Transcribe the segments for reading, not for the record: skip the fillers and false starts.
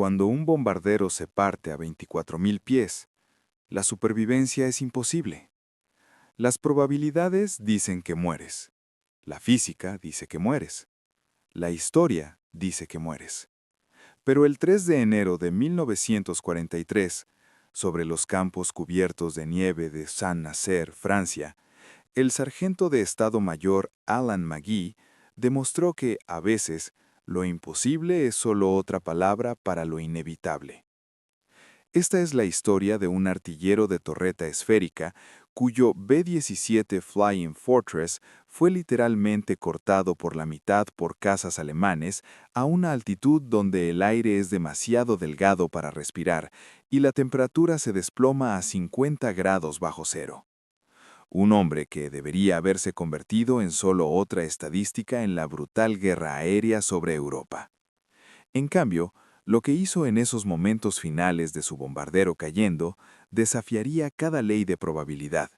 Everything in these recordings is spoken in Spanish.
cuando un bombardero se parte a 24.000 pies, la supervivencia es imposible. Las probabilidades dicen que mueres. La física dice que mueres. La historia dice que mueres. Pero el 3 de enero de 1943, sobre los campos cubiertos de nieve de Saint-Nazaire, Francia, el sargento de Estado Mayor Alan McGee demostró que, a veces, lo imposible es solo otra palabra para lo inevitable. Esta es la historia de un artillero de torreta esférica cuyo B-17 Flying Fortress fue literalmente cortado por la mitad por cazas alemanes a una altitud donde el aire es demasiado delgado para respirar y la temperatura se desploma a 50 grados bajo cero. Un hombre que debería haberse convertido en solo otra estadística en la brutal guerra aérea sobre Europa. En cambio, lo que hizo en esos momentos finales de su bombardero cayendo desafiaría cada ley de probabilidad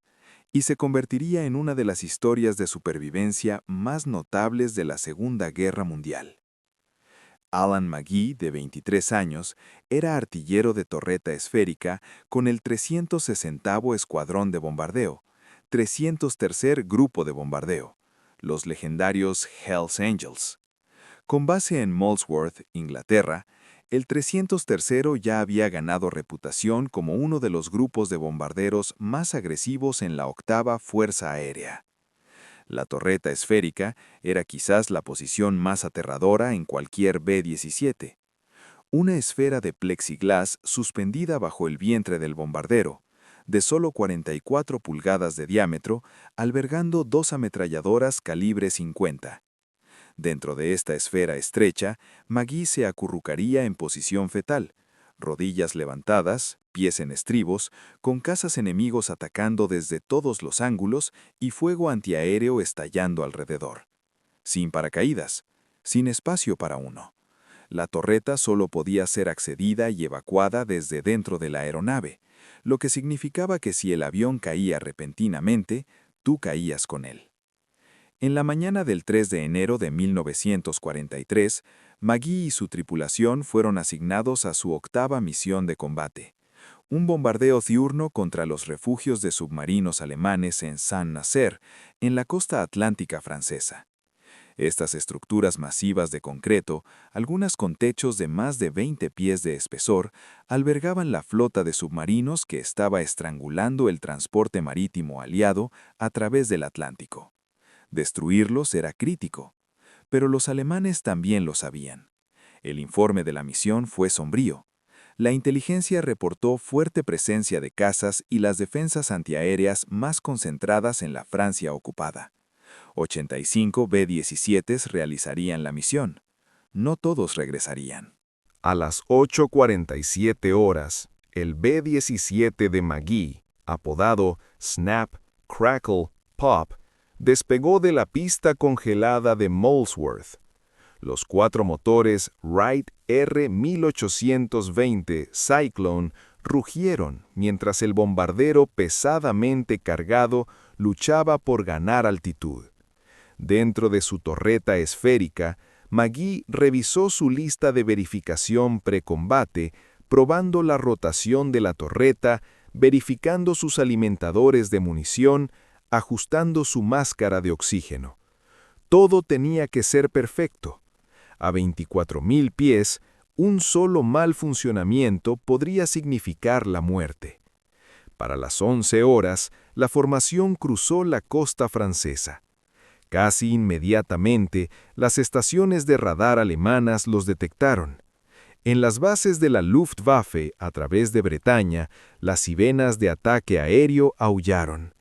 y se convertiría en una de las historias de supervivencia más notables de la Segunda Guerra Mundial. Alan McGee, de 23 años, era artillero de torreta esférica con el 360º Escuadrón de Bombardeo, 303º Grupo de Bombardeo, los legendarios Hells Angels. Con base en Molesworth, Inglaterra, el 303º ya había ganado reputación como uno de los grupos de bombarderos más agresivos en la 8ª Fuerza Aérea. La torreta esférica era quizás la posición más aterradora en cualquier B-17. Una esfera de plexiglás suspendida bajo el vientre del bombardero, de solo 44 pulgadas de diámetro, albergando 2 ametralladoras calibre 50. Dentro de esta esfera estrecha, McGee se acurrucaría en posición fetal, rodillas levantadas, pies en estribos, con cazas enemigos atacando desde todos los ángulos y fuego antiaéreo estallando alrededor. Sin paracaídas, sin espacio para uno. La torreta solo podía ser accedida y evacuada desde dentro de la aeronave, lo que significaba que si el avión caía repentinamente, tú caías con él. En la mañana del 3 de enero de 1943, McGee y su tripulación fueron asignados a su 8ª misión de combate, un bombardeo diurno contra los refugios de submarinos alemanes en Saint-Nazaire, en la costa atlántica francesa. Estas estructuras masivas de concreto, algunas con techos de más de 20 pies de espesor, albergaban la flota de submarinos que estaba estrangulando el transporte marítimo aliado a través del Atlántico. Destruirlos era crítico, pero los alemanes también lo sabían. El informe de la misión fue sombrío. La inteligencia reportó fuerte presencia de cazas y las defensas antiaéreas más concentradas en la Francia ocupada. 85 B-17s realizarían la misión. No todos regresarían. A las 8:47 horas, el B-17 de McGee, apodado Snap, Crackle, Pop, despegó de la pista congelada de Molesworth. Los 4 motores Wright R-1820 Cyclone rugieron mientras el bombardero pesadamente cargado luchaba por ganar altitud. Dentro de su torreta esférica, McGee revisó su lista de verificación precombate, probando la rotación de la torreta, verificando sus alimentadores de munición, ajustando su máscara de oxígeno. Todo tenía que ser perfecto. A 24.000 pies, un solo mal funcionamiento podría significar la muerte. Para las 11 horas, la formación cruzó la costa francesa. Casi inmediatamente, las estaciones de radar alemanas los detectaron. En las bases de la Luftwaffe, a través de Bretaña, las sirenas de ataque aéreo aullaron.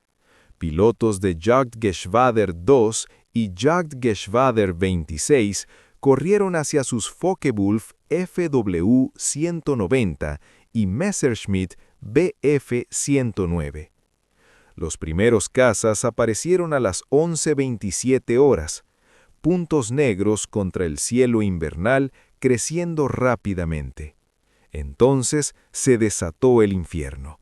Pilotos de Jagdgeschwader 2 y Jagdgeschwader 26 corrieron hacia sus Focke-Wulf FW-190 y Messerschmitt Bf-109. Los primeros cazas aparecieron a las 11:27 horas, puntos negros contra el cielo invernal creciendo rápidamente. Entonces se desató el infierno.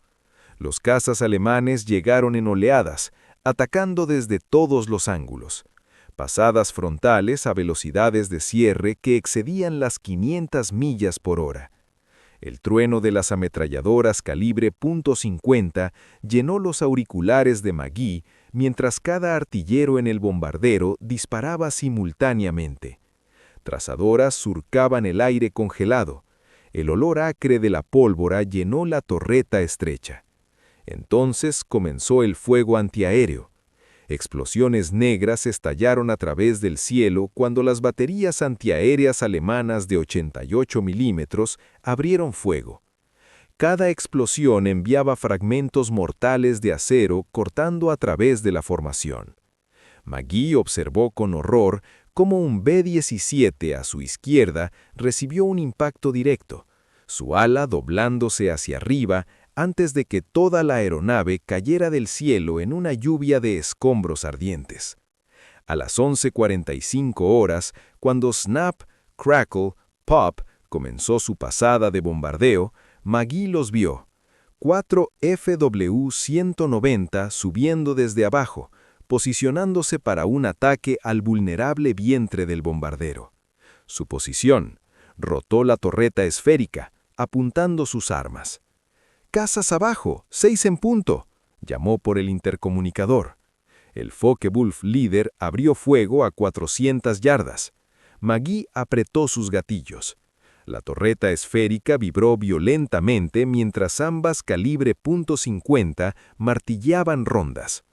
Los cazas alemanes llegaron en oleadas, atacando desde todos los ángulos. Pasadas frontales a velocidades de cierre que excedían las 500 millas por hora. El trueno de las ametralladoras calibre .50 llenó los auriculares de Maggie mientras cada artillero en el bombardero disparaba simultáneamente. Trazadoras surcaban el aire congelado. El olor acre de la pólvora llenó la torreta estrecha. Entonces comenzó el fuego antiaéreo. Explosiones negras estallaron a través del cielo cuando las baterías antiaéreas alemanas de 88 milímetros abrieron fuego. Cada explosión enviaba fragmentos mortales de acero cortando a través de la formación. Maggie observó con horror cómo un B-17 a su izquierda recibió un impacto directo, su ala doblándose hacia arriba antes de que toda la aeronave cayera del cielo en una lluvia de escombros ardientes. A las 11:45 horas, cuando Snap, Crackle, Pop comenzó su pasada de bombardeo, Maggie los vio. 4 FW-190 subiendo desde abajo, posicionándose para un ataque al vulnerable vientre del bombardero. Su posición: rotó la torreta esférica, apuntando sus armas. «¡Cazas abajo! ¡6 en punto!», llamó por el intercomunicador. El Focke-Wulf líder abrió fuego a 400 yardas. Maggie apretó sus gatillos. La torreta esférica vibró violentamente mientras ambas calibre .50 martillaban rondas.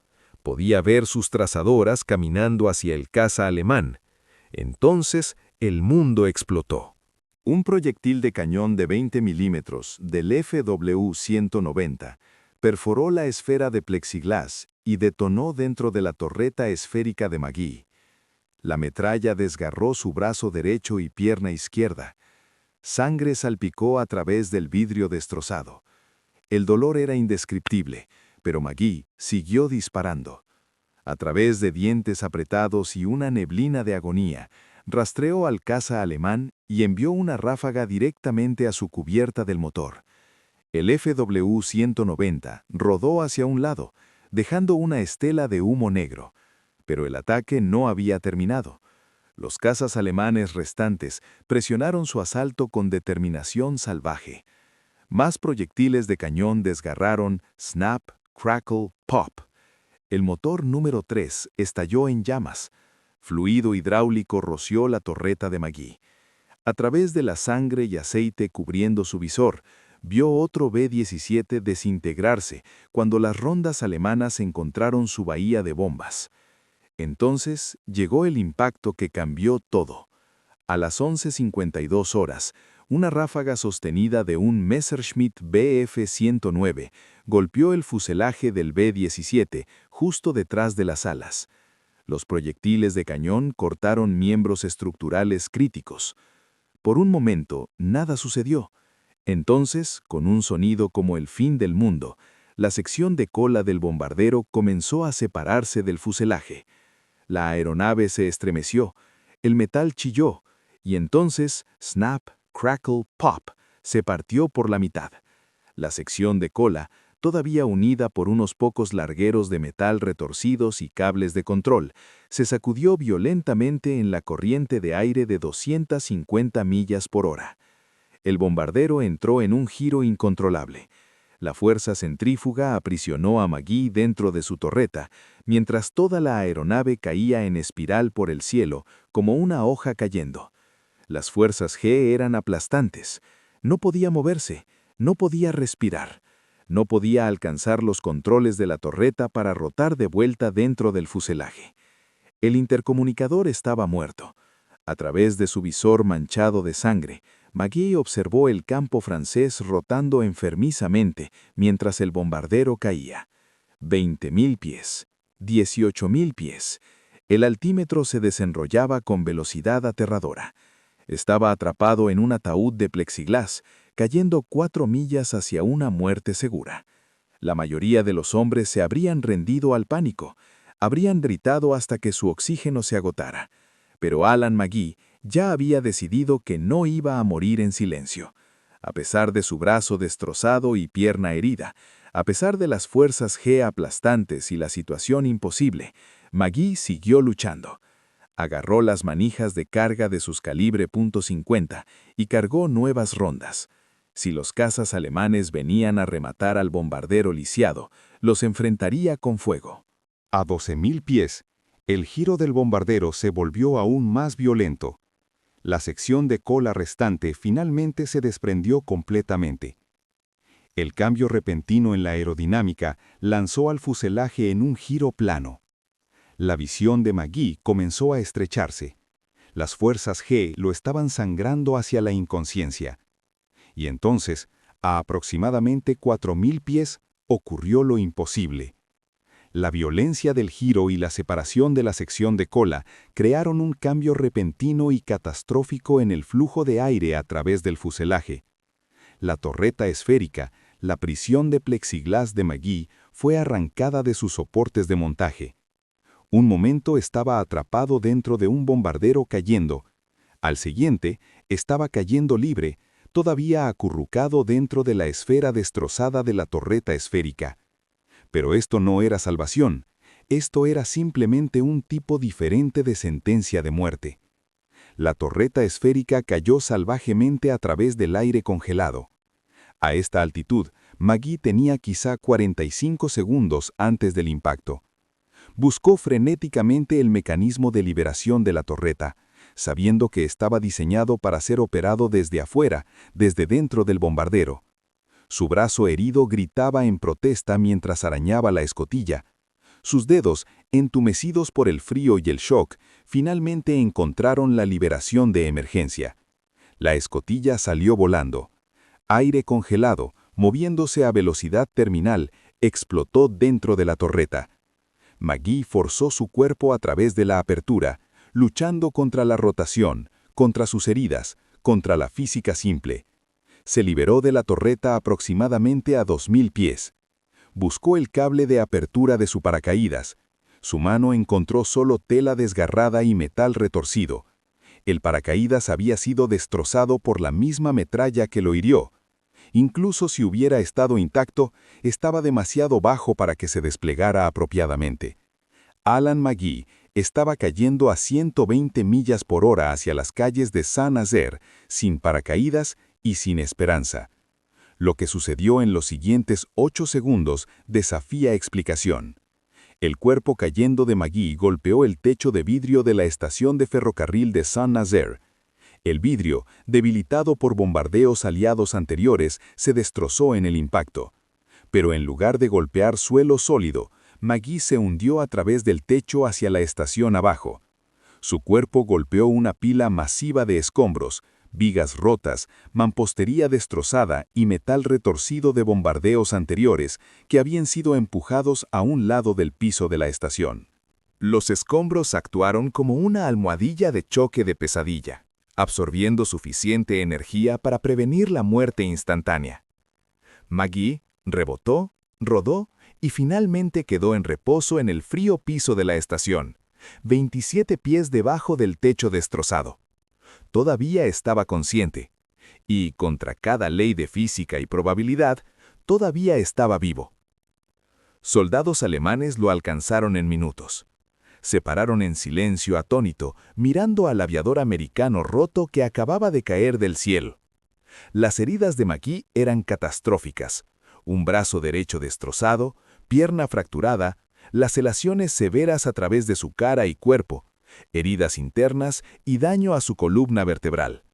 Podía ver sus trazadoras caminando hacia el caza alemán. Entonces el mundo explotó. Un proyectil de cañón de 20 milímetros del FW-190 perforó la esfera de plexiglas y detonó dentro de la torreta esférica de Maggie. La metralla desgarró su brazo derecho y pierna izquierda. Sangre salpicó a través del vidrio destrozado. El dolor era indescriptible, pero Maggie siguió disparando. A través de dientes apretados y una neblina de agonía, rastreó al caza alemán y envió una ráfaga directamente a su cubierta del motor. El FW-190 rodó hacia un lado, dejando una estela de humo negro. Pero el ataque no había terminado. Los cazas alemanes restantes presionaron su asalto con determinación salvaje. Más proyectiles de cañón desgarraron Snap, Crackle, Pop. El motor número 3 estalló en llamas. Fluido hidráulico roció la torreta de Maggie. A través de la sangre y aceite cubriendo su visor, vio otro B-17 desintegrarse cuando las rondas alemanas encontraron su bahía de bombas. Entonces llegó el impacto que cambió todo. A las 11:52 horas, una ráfaga sostenida de un Messerschmitt Bf-109 golpeó el fuselaje del B-17 justo detrás de las alas. Los proyectiles de cañón cortaron miembros estructurales críticos. Por un momento, nada sucedió. Entonces, con un sonido como el fin del mundo, la sección de cola del bombardero comenzó a separarse del fuselaje. La aeronave se estremeció, el metal chilló, y entonces Snap, Crackle, Pop se partió por la mitad. La sección de cola, todavía unida por unos pocos largueros de metal retorcidos y cables de control, se sacudió violentamente en la corriente de aire de 250 millas por hora. El bombardero entró en un giro incontrolable. La fuerza centrífuga aprisionó a Maggie dentro de su torreta, mientras toda la aeronave caía en espiral por el cielo como una hoja cayendo. Las fuerzas G eran aplastantes. No podía moverse, no podía respirar. No podía alcanzar los controles de la torreta para rotar de vuelta dentro del fuselaje. El intercomunicador estaba muerto. A través de su visor manchado de sangre, Maggie observó el campo francés rotando enfermizamente mientras el bombardero caía. 20.000 pies, 18.000 pies. El altímetro se desenrollaba con velocidad aterradora. Estaba atrapado en un ataúd de plexiglas, cayendo 4 millas hacia una muerte segura. La mayoría de los hombres se habrían rendido al pánico, habrían gritado hasta que su oxígeno se agotara. Pero Alan Maggie ya había decidido que no iba a morir en silencio. A pesar de su brazo destrozado y pierna herida, a pesar de las fuerzas G aplastantes y la situación imposible, Maggie siguió luchando. Agarró las manijas de carga de sus calibre .50 y cargó nuevas rondas. Si los cazas alemanes venían a rematar al bombardero lisiado, los enfrentaría con fuego. A 12.000 pies, el giro del bombardero se volvió aún más violento. La sección de cola restante finalmente se desprendió completamente. El cambio repentino en la aerodinámica lanzó al fuselaje en un giro plano. La visión de Magee comenzó a estrecharse. Las fuerzas G lo estaban sangrando hacia la inconsciencia. Y entonces, a aproximadamente 4.000 pies, ocurrió lo imposible. La violencia del giro y la separación de la sección de cola crearon un cambio repentino y catastrófico en el flujo de aire a través del fuselaje. La torreta esférica, la prisión de plexiglás de Magee, fue arrancada de sus soportes de montaje. Un momento estaba atrapado dentro de un bombardero cayendo. Al siguiente, estaba cayendo libre, todavía acurrucado dentro de la esfera destrozada de la torreta esférica. Pero esto no era salvación, esto era simplemente un tipo diferente de sentencia de muerte. La torreta esférica cayó salvajemente a través del aire congelado. A esta altitud, Magee tenía quizá 45 segundos antes del impacto. Buscó frenéticamente el mecanismo de liberación de la torreta, sabiendo que estaba diseñado para ser operado desde afuera, desde dentro del bombardero. Su brazo herido gritaba en protesta mientras arañaba la escotilla. Sus dedos, entumecidos por el frío y el shock, finalmente encontraron la liberación de emergencia. La escotilla salió volando. Aire congelado, moviéndose a velocidad terminal, explotó dentro de la torreta. Magee forzó su cuerpo a través de la apertura, luchando contra la rotación, contra sus heridas, contra la física simple. Se liberó de la torreta aproximadamente a 2.000 pies. Buscó el cable de apertura de su paracaídas. Su mano encontró solo tela desgarrada y metal retorcido. El paracaídas había sido destrozado por la misma metralla que lo hirió. Incluso si hubiera estado intacto, estaba demasiado bajo para que se desplegara apropiadamente. Alan Magee estaba cayendo a 120 millas por hora hacia las calles de Saint-Nazaire, sin paracaídas y sin esperanza. Lo que sucedió en los siguientes 8 segundos desafía explicación. El cuerpo cayendo de Magee golpeó el techo de vidrio de la estación de ferrocarril de Saint-Nazaire. El vidrio, debilitado por bombardeos aliados anteriores, se destrozó en el impacto. Pero en lugar de golpear suelo sólido, Magee se hundió a través del techo hacia la estación abajo. Su cuerpo golpeó una pila masiva de escombros, vigas rotas, mampostería destrozada y metal retorcido de bombardeos anteriores que habían sido empujados a un lado del piso de la estación. Los escombros actuaron como una almohadilla de choque de pesadilla, absorbiendo suficiente energía para prevenir la muerte instantánea. Magee rebotó, rodó y finalmente quedó en reposo en el frío piso de la estación, 27 pies debajo del techo destrozado. Todavía estaba consciente, y contra cada ley de física y probabilidad, todavía estaba vivo. Soldados alemanes lo alcanzaron en minutos. Se pararon en silencio atónito, mirando al aviador americano roto que acababa de caer del cielo. Las heridas de Magee eran catastróficas. Un brazo derecho destrozado, pierna fracturada, laceraciones severas a través de su cara y cuerpo, heridas internas y daño a su columna vertebral.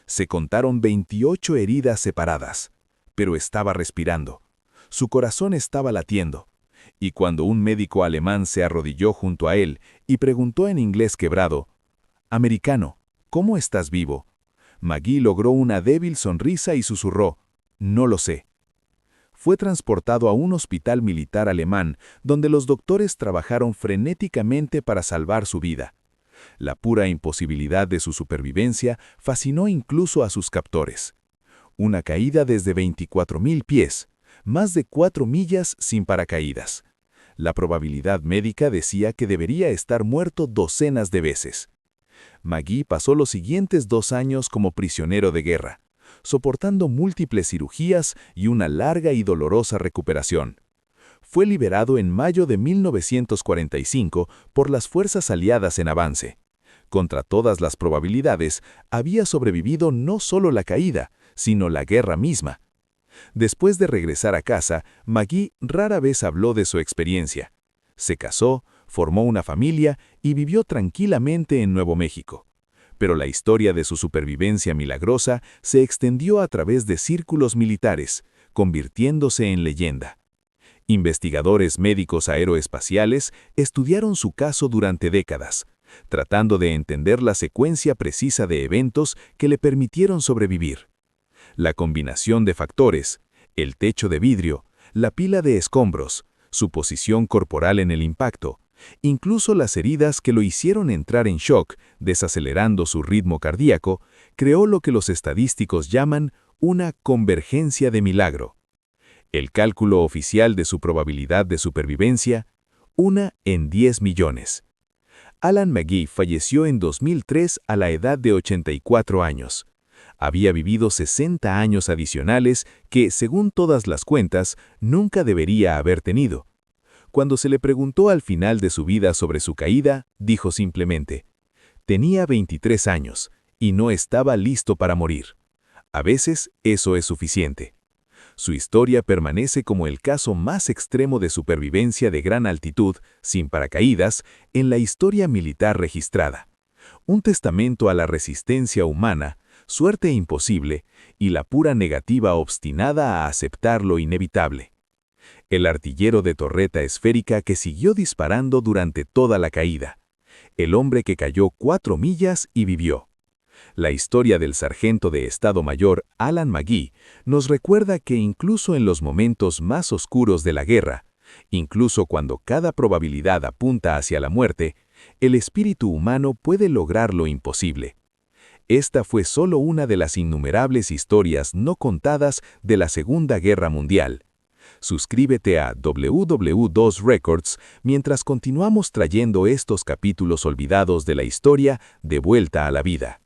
Se contaron 28 heridas separadas, pero estaba respirando. Su corazón estaba latiendo. Y cuando un médico alemán se arrodilló junto a él y preguntó en inglés quebrado, «Americano, ¿cómo estás vivo?», Magee logró una débil sonrisa y susurró, «No lo sé». Fue transportado a un hospital militar alemán donde los doctores trabajaron frenéticamente para salvar su vida. La pura imposibilidad de su supervivencia fascinó incluso a sus captores. Una caída desde 24.000 pies, más de 4 millas sin paracaídas. La probabilidad médica decía que debería estar muerto docenas de veces. Magee pasó los siguientes 2 años como prisionero de guerra, soportando múltiples cirugías y una larga y dolorosa recuperación. Fue liberado en mayo de 1945 por las fuerzas aliadas en avance. Contra todas las probabilidades, había sobrevivido no solo la caída, sino la guerra misma. Después de regresar a casa, McGee rara vez habló de su experiencia. Se casó, formó una familia y vivió tranquilamente en Nuevo México. Pero la historia de su supervivencia milagrosa se extendió a través de círculos militares, convirtiéndose en leyenda. Investigadores médicos aeroespaciales estudiaron su caso durante décadas, tratando de entender la secuencia precisa de eventos que le permitieron sobrevivir. La combinación de factores, el techo de vidrio, la pila de escombros, su posición corporal en el impacto, incluso las heridas que lo hicieron entrar en shock, desacelerando su ritmo cardíaco, creó lo que los estadísticos llaman una convergencia de milagro. El cálculo oficial de su probabilidad de supervivencia, 1 en 10 millones. Alan McGee falleció en 2003 a la edad de 84 años. Había vivido 60 años adicionales que, según todas las cuentas, nunca debería haber tenido. Cuando se le preguntó al final de su vida sobre su caída, dijo simplemente, «Tenía 23 años y no estaba listo para morir». A veces eso es suficiente. Su historia permanece como el caso más extremo de supervivencia de gran altitud, sin paracaídas, en la historia militar registrada. Un testamento a la resistencia humana, suerte imposible y la pura negativa obstinada a aceptar lo inevitable. El artillero de torreta esférica que siguió disparando durante toda la caída. El hombre que cayó 4 millas y vivió. La historia del sargento de Estado Mayor Alan McGee nos recuerda que incluso en los momentos más oscuros de la guerra, incluso cuando cada probabilidad apunta hacia la muerte, el espíritu humano puede lograr lo imposible. Esta fue solo una de las innumerables historias no contadas de la Segunda Guerra Mundial. Suscríbete a WW2 Records mientras continuamos trayendo estos capítulos olvidados de la historia de vuelta a la vida.